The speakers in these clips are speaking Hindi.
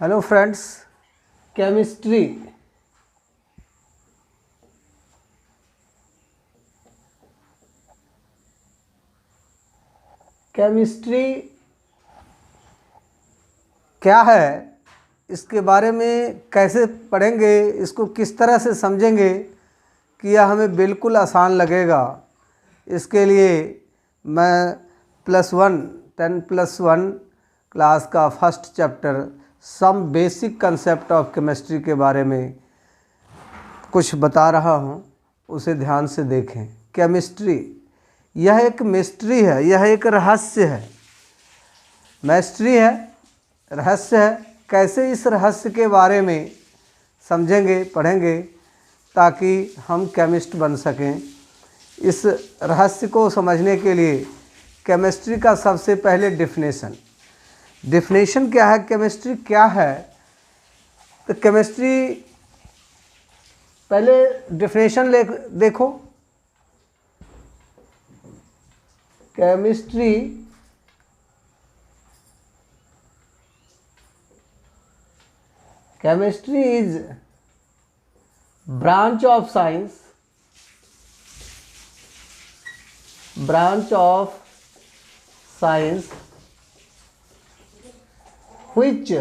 हेलो फ्रेंड्स, केमिस्ट्री क्या है, इसके बारे में कैसे पढ़ेंगे, इसको किस तरह से समझेंगे कि यह हमें बिल्कुल आसान लगेगा। इसके लिए मैं +1 क्लास का first chapter some basic concept of chemistry के बारे में कुछ बता रहा हूँ, उसे ध्यान से देखें। केमिस्ट्री यह एक मिस्ट्री है, यह एक रहस्य है। मिस्ट्री है, रहस्य है। कैसे इस रहस्य के बारे में समझेंगे, पढ़ेंगे, ताकि हम केमिस्ट बन सकें। इस रहस्य को समझने के लिए केमिस्ट्री का सबसे पहले डिफिनेशन क्या है, केमिस्ट्री क्या है। तो केमिस्ट्री पहले डिफिनेशन देखो। Chemistry is branch of science which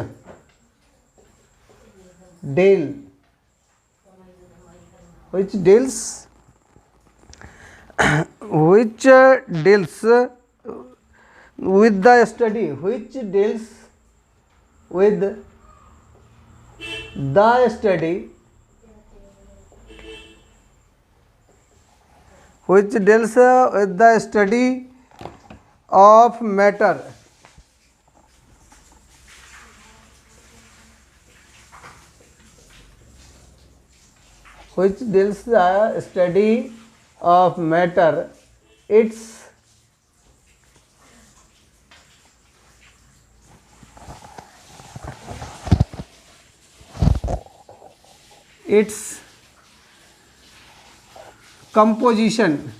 deals with the study of matter, its composition,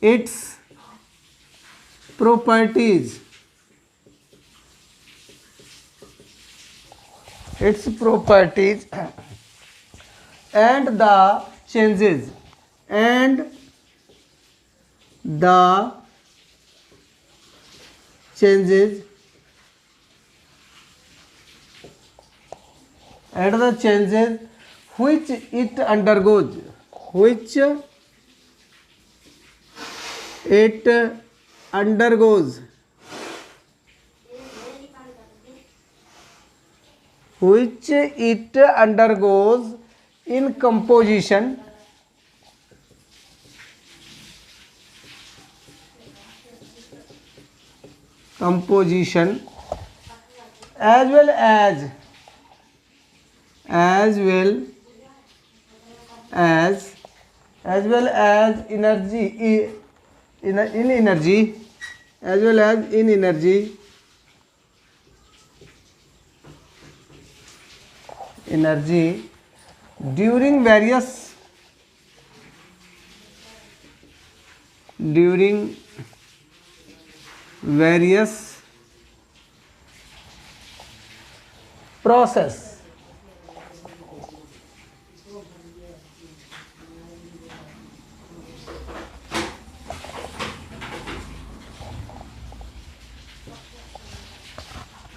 its properties, and the changes which it undergoes, in composition as well as energy, in energy during various process.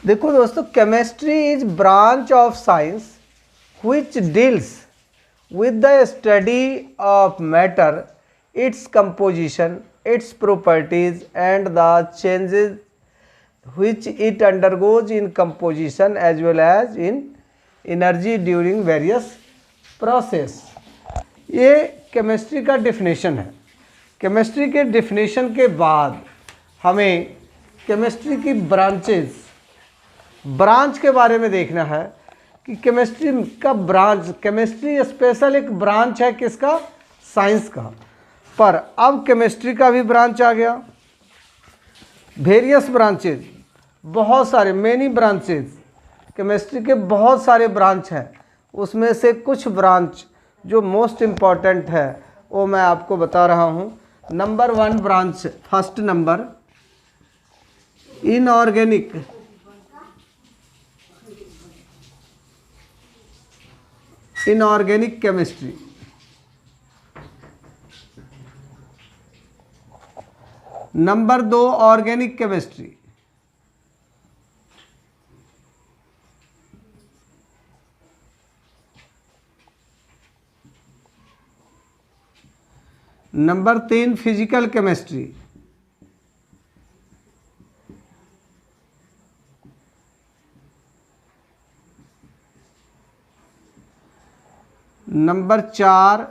देखो दोस्तों, chemistry is branch of science which deals with the study of matter, its composition, its properties, and the changes which it undergoes in composition as well as in energy during various process. ये केमिस्ट्री का डिफिनेशन है। केमिस्ट्री के डिफिनेशन के बाद हमें केमिस्ट्री की ब्रांच के बारे में देखना है कि केमिस्ट्री का ब्रांच, केमिस्ट्री स्पेशल एक ब्रांच है किसका, साइंस का। पर अब केमिस्ट्री का भी ब्रांच आ गया, वेरियस ब्रांचेज, बहुत सारे, मेनी ब्रांचेज। केमिस्ट्री के बहुत सारे ब्रांच हैं, उसमें से कुछ ब्रांच जो मोस्ट इम्पॉर्टेंट है वो मैं आपको बता रहा हूँ। Number 1 branch, first number inorganic chemistry. Number 2 organic chemistry. Number 3 physical chemistry. Number 4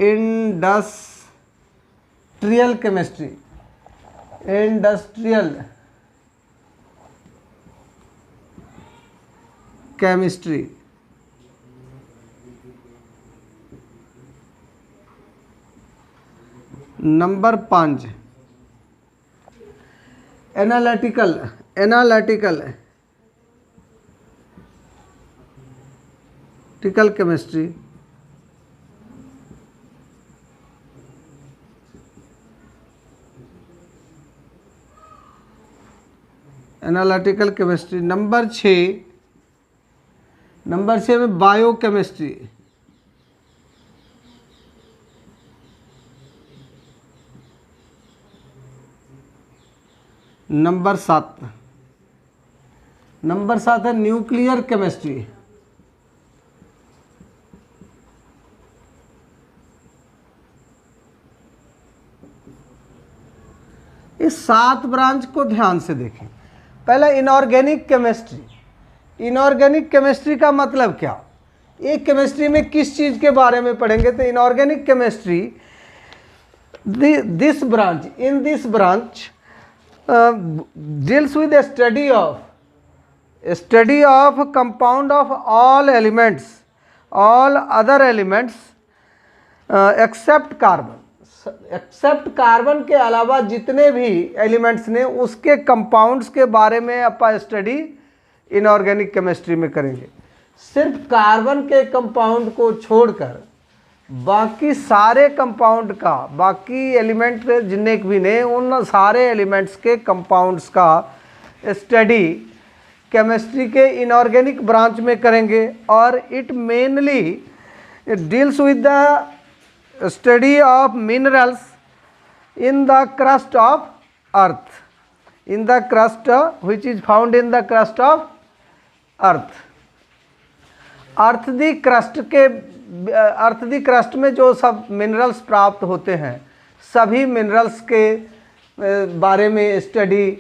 industrial chemistry. Industrial chemistry. Number 5 analytical chemistry. Analytical chemistry. Number 6 में बायो केमिस्ट्री। नंबर 7 है न्यूक्लियर केमिस्ट्री। इस 7 ब्रांच को ध्यान से देखें। पहला इनऑर्गेनिक केमिस्ट्री। इनऑर्गेनिक केमिस्ट्री का मतलब क्या? एक केमिस्ट्री में किस चीज़ के बारे में पढ़ेंगे? तो inorganic chemistry this branch deals with a study of compound of all other elements except carbon के अलावा जितने भी एलिमेंट्स ने उसके कंपाउंड्स के बारे में अपन स्टडी इनऑर्गेनिक केमिस्ट्री में करेंगे। सिर्फ कार्बन के कंपाउंड को छोड़कर बाकी सारे कंपाउंड का, बाकी एलिमेंट जितने भी ने उन सारे एलिमेंट्स के कंपाउंड्स का स्टडी केमिस्ट्री के इनऑर्गेनिक ब्रांच में करेंगे। और it mainly deals with the study of minerals in the crust of earth, which is found in the crust of earth। Earth the crust में जो सब मिनरल्स प्राप्त होते हैं, सभी मिनरल्स के बारे में स्टडी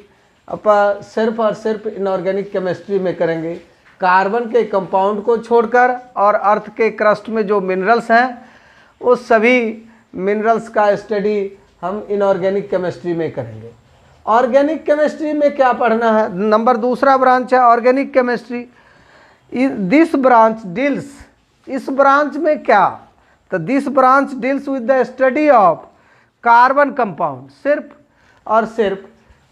अपन सिर्फ और सिर्फ इनऑर्गेनिक केमिस्ट्री में करेंगे। कार्बन के कंपाउंड को छोड़कर और अर्थ के क्रस्ट में जो मिनरल्स हैं उस सभी मिनरल्स का स्टडी हम इनऑर्गेनिक केमिस्ट्री में करेंगे। ऑर्गेनिक केमिस्ट्री में क्या पढ़ना है? नंबर 2 ब्रांच है organic chemistry. This branch deals, इस ब्रांच में क्या? तो this branch deals with the study of carbon compound. सिर्फ और सिर्फ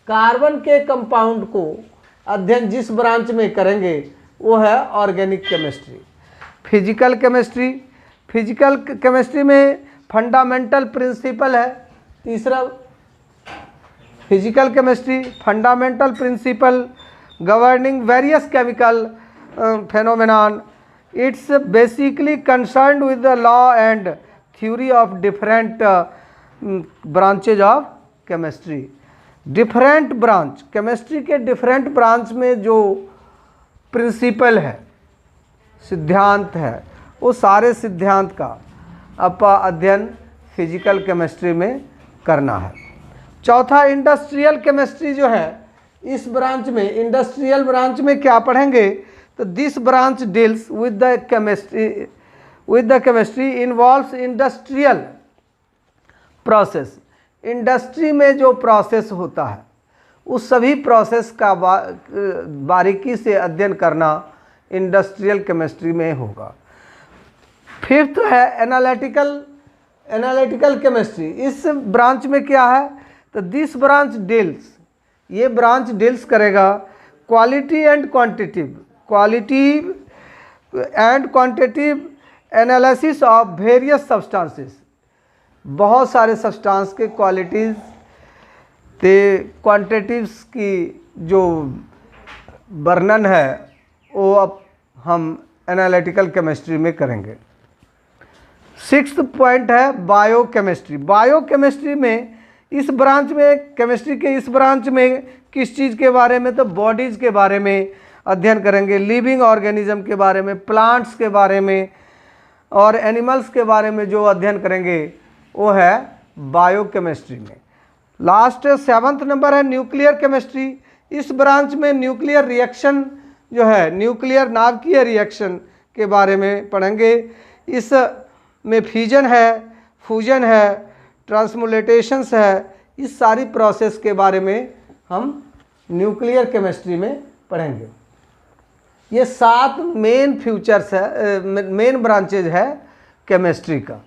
कार्बन के कंपाउंड को अध्ययन जिस ब्रांच में करेंगे वो है ऑर्गेनिक केमिस्ट्री। फिजिकल केमिस्ट्री में फंडामेंटल प्रिंसिपल है। तीसरा physical chemistry fundamental principle governing various chemical phenomenon। It's basically concerned with the law and theory of different branches of chemistry। Different branch, chemistry के डिफरेंट ब्रांच में जो प्रिंसिपल है, सिद्धांत है, वो सारे सिद्धांत का अध्ययन फिजिकल केमिस्ट्री में करना है। चौथा इंडस्ट्रियल केमिस्ट्री जो है, इस ब्रांच में इंडस्ट्रियल ब्रांच में क्या पढ़ेंगे? तो this branch deals with the chemistry involves industrial process. Industry में जो प्रोसेस होता है उस सभी प्रोसेस का बारीकी से अध्ययन करना इंडस्ट्रियल केमिस्ट्री में होगा। फिफ्थ है एनालिटिकल केमिस्ट्री। इस ब्रांच में क्या है? तो दिस ब्रांच डील्स, ये ब्रांच डील्स करेगा quality and quantitative analysis of various substances. बहुत सारे सब्सटेंस के क्वालिटीज़ क्वांटिटीव्स की जो वर्णन है वो अब हम एनालिटिकल केमिस्ट्री में करेंगे। 6th पॉइंट है बायोकेमिस्ट्री। बायोकेमिस्ट्री में इस ब्रांच में, केमिस्ट्री के इस ब्रांच में किस चीज़ के बारे में, तो बॉडीज़ के बारे में अध्ययन करेंगे, लिविंग ऑर्गेनिज्म के बारे में, प्लांट्स के बारे में और एनिमल्स के बारे में जो अध्ययन करेंगे वो है बायोकेमिस्ट्री में। लास्ट 7th नंबर है न्यूक्लियर केमिस्ट्री। इस ब्रांच में न्यूक्लियर रिएक्शन जो है, न्यूक्लियर नाभिकीय रिएक्शन के बारे में पढ़ेंगे। इस में फ्यूजन है, फ्यूजन है, ट्रांसमुलेटेशंस है, इस सारी प्रोसेस के बारे में हम न्यूक्लियर केमिस्ट्री में पढ़ेंगे। ये 7 मेन फ्यूचर्स है, मेन ब्रांचेज है केमिस्ट्री का।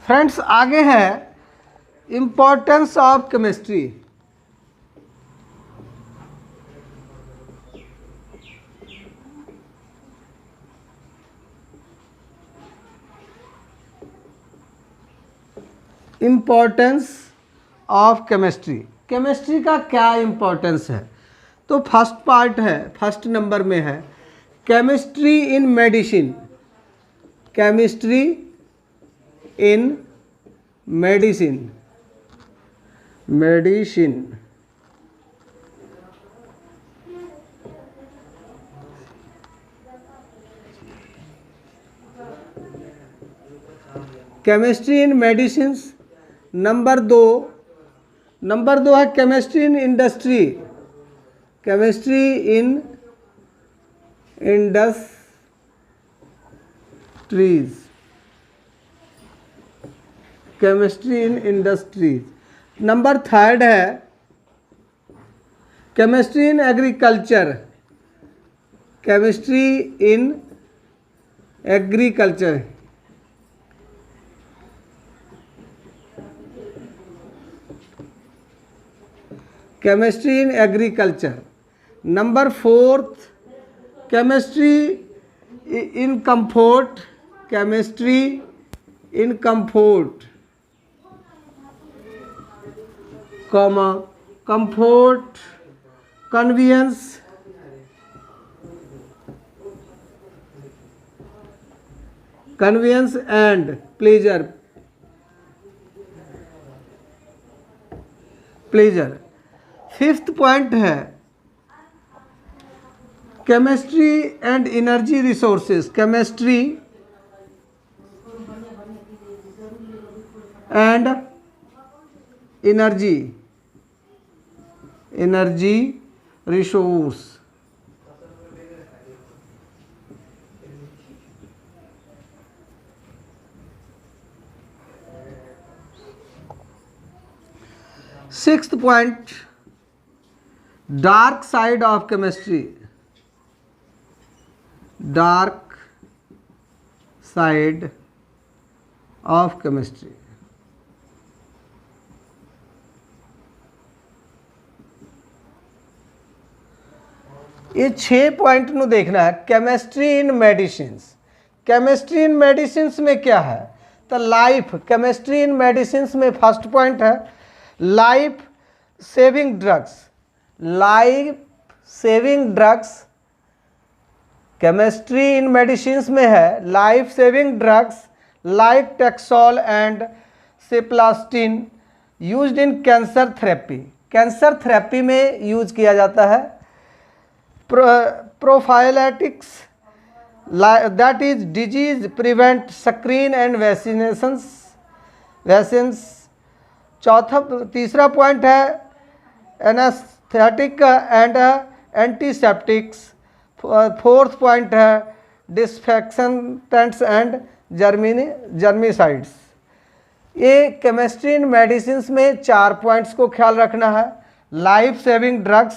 फ्रेंड्स आगे है importance of chemistry. Importance of chemistry, chemistry का क्या इम्पोर्टेंस है, तो फर्स्ट पार्ट है, फर्स्ट नंबर में है chemistry in medicine. Chemistry in medicine, medicine chemistry in medicines. Number दो है chemistry in industry. Chemistry in industries, chemistry in industries. Number 3 है chemistry in agriculture. Chemistry in agriculture. Chemistry in agriculture. Number 4 chemistry in comfort. Chemistry in comfort, comfort, convenience, convenience and pleasure, pleasure. 5th point है chemistry and energy resources. Chemistry and energy resource. Sixth point dark side of chemistry. Dark side of chemistry. ये 6 पॉइंट नु देखना है। Chemistry in medicines. Chemistry in medicines में क्या है, तो लाइफ। केमिस्ट्री इन मेडिसिन्स में फर्स्ट पॉइंट है life saving drugs. Life saving drugs chemistry in medicines में है। Life saving drugs like Taxol and cisplatin used in cancer therapy. Cancer therapy में यूज किया जाता है। Prophylactics that is disease prevent screen and vaccinations. तीसरा पॉइंट है anaesthetic and antiseptics. 4th point है डिसइंफेक्टेंट्स एंड जर्मिसाइड्स। ये केमिस्ट्री इन मेडिसिन्स में 4 पॉइंट्स को ख्याल रखना है। लाइफ सेविंग ड्रग्स,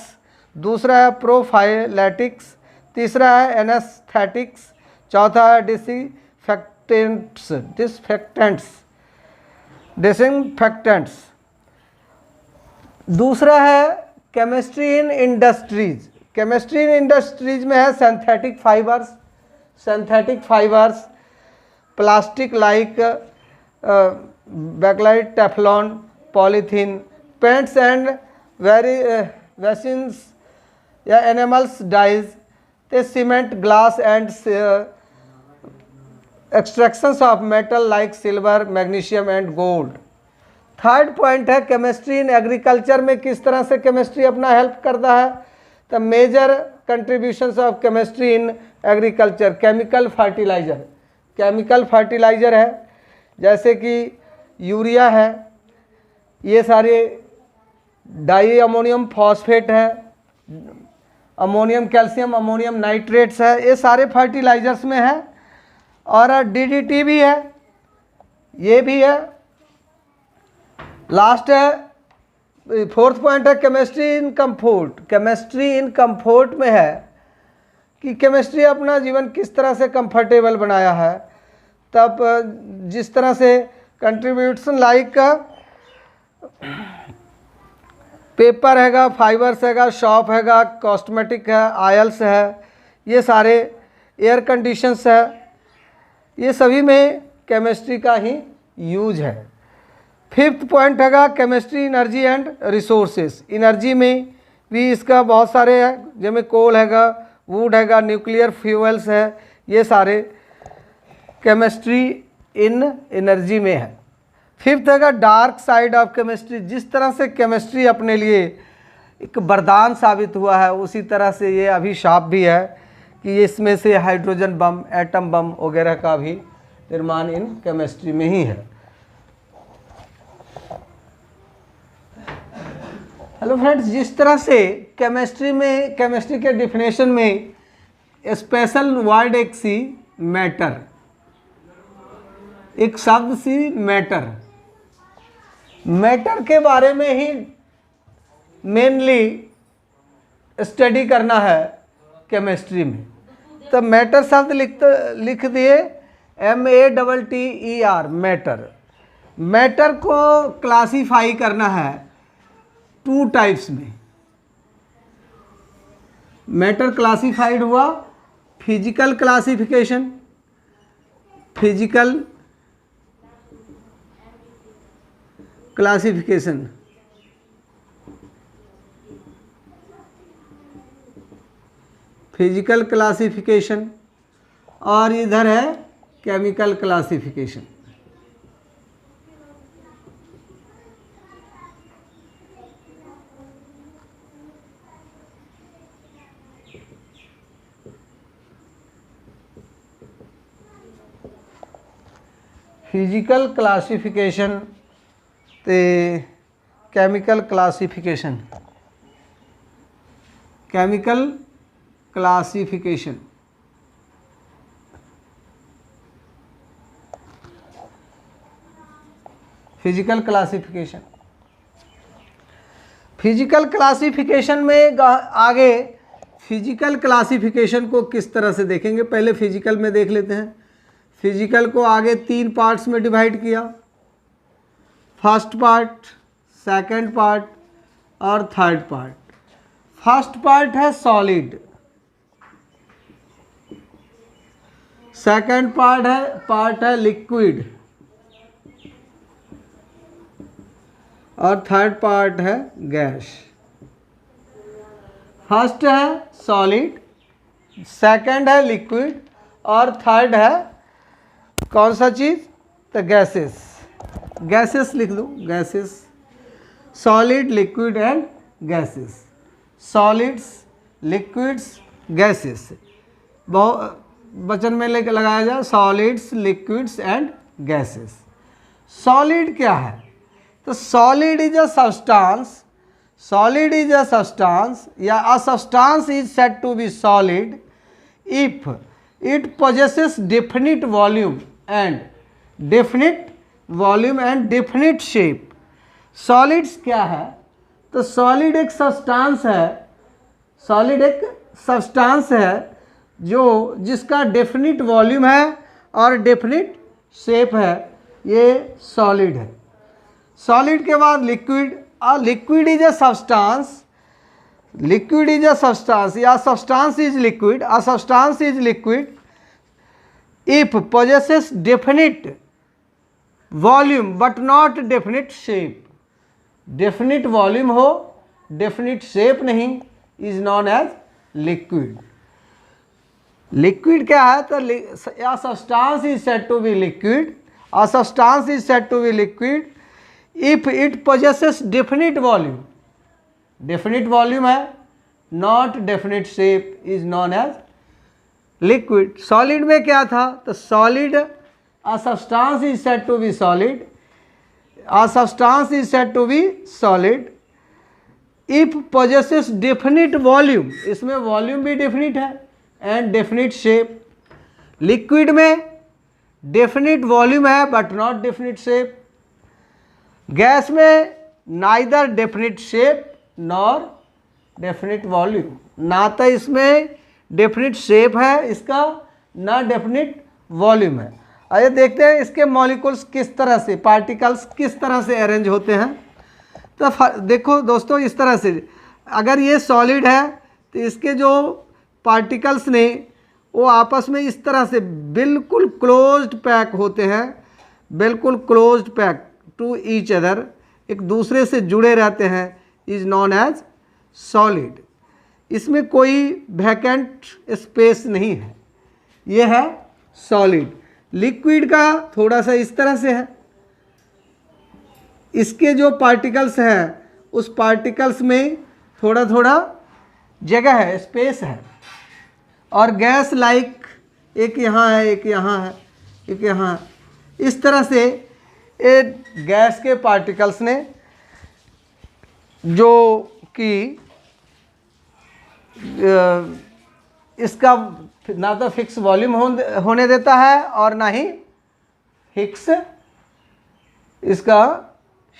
दूसरा है प्रोफाइलैटिक्स, तीसरा है एनेस्थेटिक्स, चौथा है डिसइंफेक्टेंट्स। दूसरा है chemistry in industries. Chemistry in industries में है synthetic fibres, plastic like Bakelite, Teflon, polythene, paints and resins या एनिमल्स डाइज, ते cement, glass and extractions of metal like silver, magnesium and gold. Third point है केमिस्ट्री इन एग्रीकल्चर में किस तरह से केमिस्ट्री अपना हेल्प करता है। The major contributions of chemistry in agriculture, chemical fertiliser, chemical fertiliser है जैसे कि यूरिया है, ये सारे डाई अमोनियम फॉस्फेट है, अमोनियम कैल्शियम, अमोनियम नाइट्रेट्स है, ये सारे फर्टिलाइजर्स में है। और डीडीटी भी है, ये भी है। लास्ट है फोर्थ पॉइंट है chemistry in comfort. Chemistry in comfort में है कि केमिस्ट्री अपना जीवन किस तरह से कंफर्टेबल बनाया है, तब जिस तरह से कंट्रीब्यूशन लाइक पेपर हैगा, फाइबर्स हैगा, शॉप हैगा, कॉस्मेटिक है, आयल्स है, ये सारे एयर कंडीशंस है, ये सभी में केमिस्ट्री का ही यूज है। फिफ्थ पॉइंट हैगा chemistry energy and resources. Energy में भी इसका बहुत सारे है, जिसमें कोल हैगा, वुड हैगा, न्यूक्लियर फ्यूल्स है, ये सारे केमिस्ट्री इन एनर्जी में है। फिफ्थ हैगा डार्क साइड ऑफ केमिस्ट्री। जिस तरह से केमिस्ट्री अपने लिए एक वरदान साबित हुआ है, उसी तरह से ये अभिशाप भी है कि इसमें से हाइड्रोजन बम, एटम बम वगैरह का भी निर्माण इन केमिस्ट्री में ही है। हेलो फ्रेंड्स, जिस तरह से केमिस्ट्री में, केमिस्ट्री के डिफिनेशन में स्पेशल वर्ड एक सी मैटर, एक शब्द सी मैटर, मैटर के बारे में ही मेनली स्टडी करना है केमिस्ट्री में। तो मैटर शब्द लिख दिए MATTER, मैटर। मैटर को क्लासीफाई करना है टू टाइप्स में। मैटर क्लासीफाइड हुआ physical classification, physical classification, physical classification, और इधर है केमिकल क्लासिफिकेशन। फिजिकल क्लासिफिकेशन ते chemical classification, chemical classification. Physical classification, physical classification में आगे फिजिकल क्लासिफिकेशन को किस तरह से देखेंगे, पहले फिजिकल में देख लेते हैं। फिजिकल को आगे 3 पार्ट्स में डिवाइड किया, फर्स्ट पार्ट, सेकंड पार्ट और थर्ड पार्ट। फर्स्ट पार्ट है सॉलिड, सेकंड पार्ट है लिक्विड, और थर्ड पार्ट है गैस। फर्स्ट है सॉलिड, सेकंड है लिक्विड, और थर्ड है कौन सा चीज़, तो गैसेस। गैसेस लिख दो, gases, solid, liquid and gases, solids, liquids, gases. बहुत वचन में लेकर लगाया जाए, solids, liquids and gases. Solid क्या है, तो solid is a substance, solid is a substance या a substance is said to be solid if it possesses definite volume and definite shape। Solids क्या है, तो सॉलिड एक सब्सटेंस है, सॉलिड एक सब्सटेंस है जिसका डेफिनिट वॉल्यूम है और डेफिनिट शेप है, ये सॉलिड है। सॉलिड के बाद liquid, liquid is a substance, liquid is a substance या substance is liquid, a substance is liquid if possesses definite volume but not definite shape, definite volume हो डेफिनिट शेप नहीं, is known as liquid. Liquid क्या है? तो a substance is said to be liquid, a substance is said to be liquid if it possesses definite volume, definite volume है, not definite shape, is known as liquid। solid में क्या था? तो solid, a substance is said to be solid, a substance is said to be solid if possesses definite volume, इसमें volume भी definite है एंड डेफिनिट शेप। लिक्विड में डेफिनिट वॉल्यूम है but not definite shape. Gas में neither definite shape nor definite volume, ना तो इसमें डेफिनिट शेप है इसका, ना डेफिनिट वॉल्यूम है। आइए देखते हैं इसके मॉलिक्यूल्स किस तरह से, पार्टिकल्स किस तरह से अरेंज होते हैं। तो देखो दोस्तों, इस तरह से अगर ये सॉलिड है तो इसके जो पार्टिकल्स ने वो आपस में इस तरह से बिल्कुल क्लोज्ड पैक होते हैं, बिल्कुल closed pack to each other, एक दूसरे से जुड़े रहते हैं, इज नॉन एज सॉलिड। इसमें कोई वैकेंट स्पेस नहीं है, ये है सॉलिड। लिक्विड का थोड़ा सा इस तरह से है, इसके जो पार्टिकल्स हैं उस पार्टिकल्स में थोड़ा थोड़ा जगह है, स्पेस है। और गैस लाइक एक यहाँ है, एक यहाँ है, एक यहाँ है। इस तरह से एक गैस के पार्टिकल्स ने जो कि इसका ना तो फिक्स वॉल्यूम होने देता है और ना ही फिक्स इसका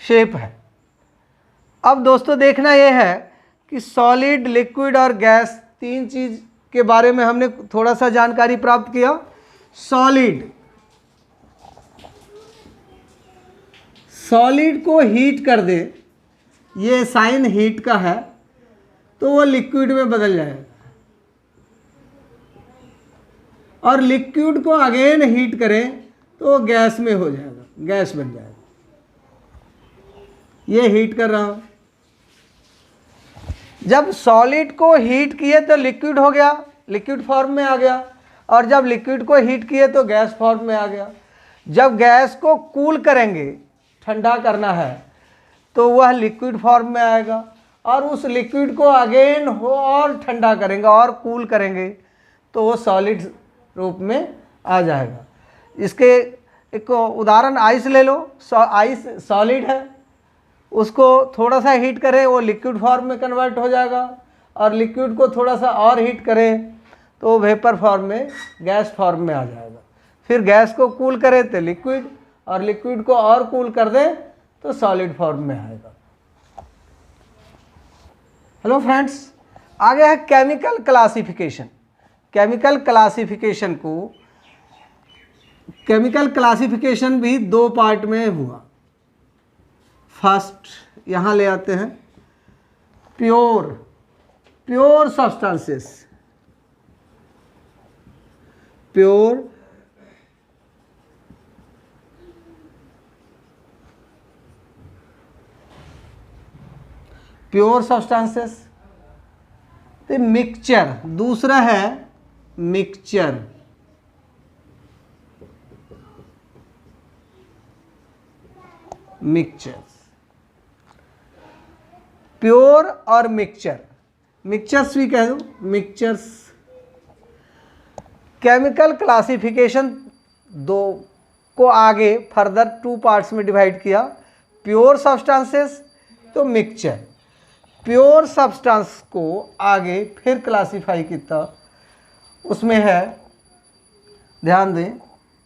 शेप है। अब दोस्तों देखना यह है कि सॉलिड, लिक्विड और गैस, तीन चीज़ के बारे में हमने थोड़ा सा जानकारी प्राप्त किया। सॉलिड, सॉलिड को हीट कर दे, ये साइन हीट का है, तो वो लिक्विड में बदल जाएगा। और लिक्विड को अगेन हीट करें तो वो गैस में हो जाएगा, गैस बन जाएगा। ये हीट कर रहा हूं, जब सॉलिड को हीट किए तो लिक्विड हो गया, लिक्विड फॉर्म में आ गया, और जब लिक्विड को हीट किए तो गैस फॉर्म में आ गया। जब गैस को कूल करेंगे, ठंडा करना है, तो वह लिक्विड फॉर्म में आएगा, और उस लिक्विड को अगेन हो और ठंडा करेंगे और कूल करेंगे तो वो सॉलिड रूप में आ जाएगा। इसके एक उदाहरण आइस ले लो। आइस सॉलिड है, उसको थोड़ा सा हीट करें वो लिक्विड फॉर्म में कन्वर्ट हो जाएगा, और लिक्विड को थोड़ा सा और हीट करें तो वो वेपर फॉर्म में, गैस फॉर्म में आ जाएगा। फिर गैस को कूल करें तो लिक्विड, और लिक्विड को और कूल कर दें तो सॉलिड फॉर्म में आएगा। हेलो फ्रेंड्स, आगे है केमिकल क्लासिफिकेशन। केमिकल क्लासिफिकेशन को, केमिकल क्लासिफिकेशन भी दो पार्ट में हुआ। फर्स्ट यहाँ ले आते हैं, pure, pure substances, pure pure substances. तो मिक्सचर, दूसरा है मिक्सचर। मिक्सचर, प्योर और मिक्सचर, मिक्सचर्स भी कह दो, मिक्सचर्स। केमिकल क्लासिफिकेशन दो को आगे फर्दर टू पार्ट्स में डिवाइड किया, प्योर सब्सटेंसेस तो मिक्सचर। प्योर सब्सटेंस को आगे फिर क्लासीफाई किया, उसमें है, ध्यान दें,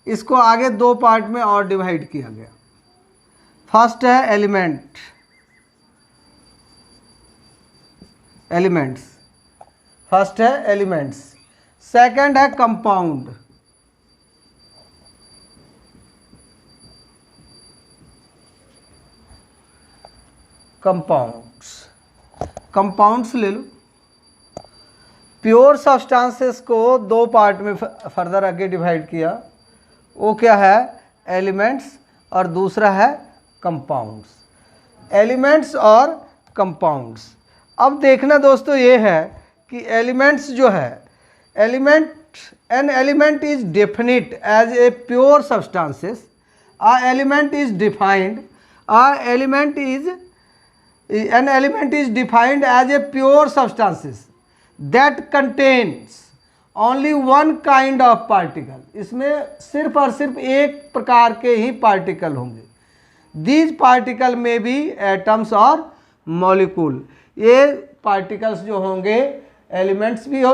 इसको आगे दो पार्ट में और डिवाइड किया गया। फर्स्ट है एलिमेंट, एलिमेंट्स, फर्स्ट है एलिमेंट्स। सेकंड है कंपाउंड, कंपाउंड्स, कंपाउंड्स ले लो। प्योर सब्सटेंसेस को दो पार्ट में फर्दर आगे डिवाइड किया, वो क्या है, एलिमेंट्स और दूसरा है कंपाउंड्स। एलिमेंट्स और कंपाउंड्स। अब देखना दोस्तों ये है कि एलिमेंट्स जो है, an element is definite as a pure substances, an element is defined as a pure substances that contains only one kind of particle. इसमें सिर्फ और सिर्फ एक प्रकार के ही पार्टिकल होंगे। दीज पार्टिकल में भी एटम्स और मॉलिक्यूल। ये पार्टिकल्स जो होंगे एलिमेंट्स भी हो,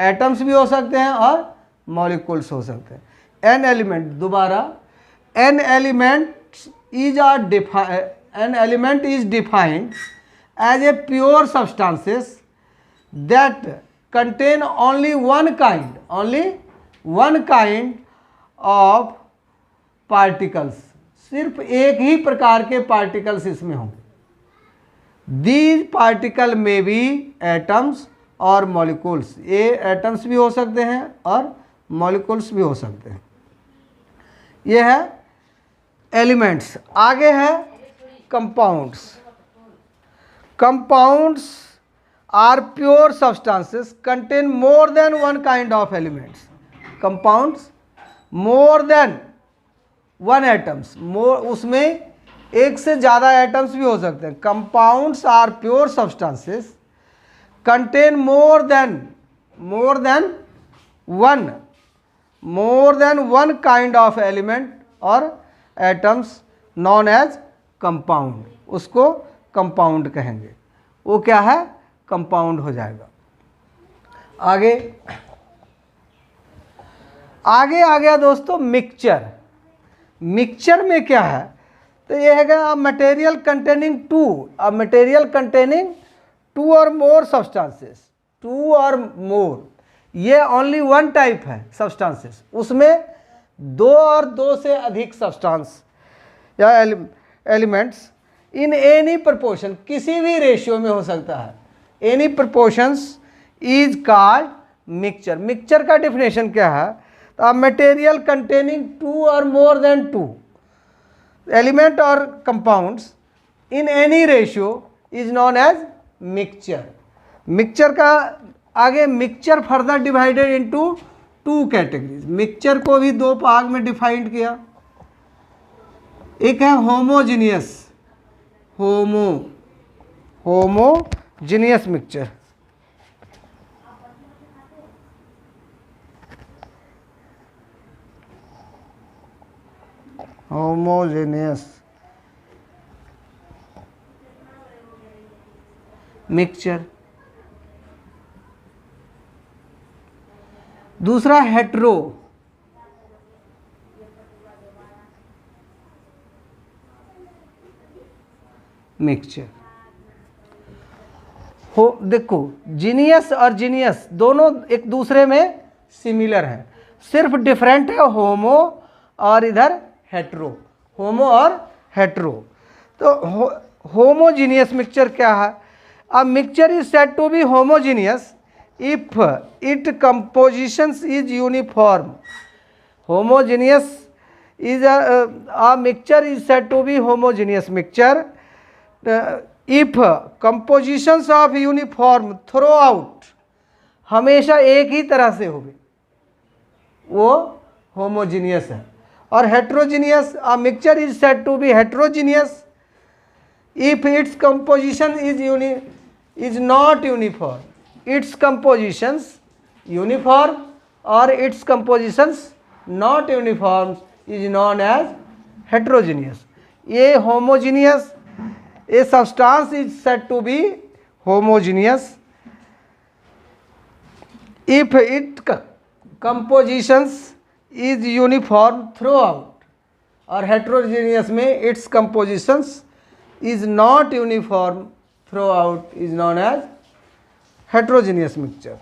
एटम्स भी हो सकते हैं और मॉलिक्यूल्स हो सकते हैं। एन एलिमेंट, दोबारा, an element is defined as a pure substances that contain only one kind of particles। सिर्फ एक ही प्रकार के पार्टिकल्स इसमें होंगे। These particle में भी एटम्स और मॉलिक्यूल्स, ये एटम्स भी हो सकते हैं और मॉलिक्यूल्स भी हो सकते हैं। ये है एलिमेंट्स। आगे है compounds. Compounds are pure substances contain more than one kind of elements। compounds more than one atoms, उसमें एक से ज़्यादा एटम्स भी हो सकते हैं। compounds are pure substances contain more than one kind of element और atoms known as compound। उसको compound कहेंगे। वो क्या है? कंपाउंड हो जाएगा। आगे आ गया दोस्तों मिक्सचर। मिक्सचर में क्या है? तो ये है material containing two or more substances. To or मोर, ये ओनली वन टाइप है सब्सटेंसेस। उसमें दो और दो से अधिक सब्सटेंस या एलिमेंट्स इन एनी प्रोपोर्शन, किसी भी रेशियो में हो सकता है। Any proportions is called mixture. Mixture का डिफिनेशन क्या है? तो material containing two or more than two element or compounds in any ratio is known as mixture. Mixture का आगे mixture further divided into two categories. Mixture को भी दो भाग में डिफाइंड किया। एक है होमोजीनियस मिक्सचर। Homogeneous mixture. दूसरा हेट्रो मिक्सचर। देखो, जीनियस और जीनियस दोनों एक दूसरे में सिमिलर हैं, सिर्फ डिफरेंट है होमो और इधर हेट्रो। होमो और हेट्रो। तो होमोजीनियस मिक्सचर क्या है? A mixture is said to be homogeneous if it compositions is uniform. Homogeneous is a mixture is said to be homogeneous mixture if compositions of uniform throughout, हमेशा एक ही तरह से होगी, वो होमोजीनियस है। और heterogeneous, a mixture is said to be heterogeneous if its composition is not uniform. Its compositions uniform और its compositions not uniform is known as heterogeneous. ये homogeneous, a substance is said to be homogeneous if its compositions is uniform throughout, और heterogeneous में its compositions is not uniform throughout is known as heterogeneous mixture।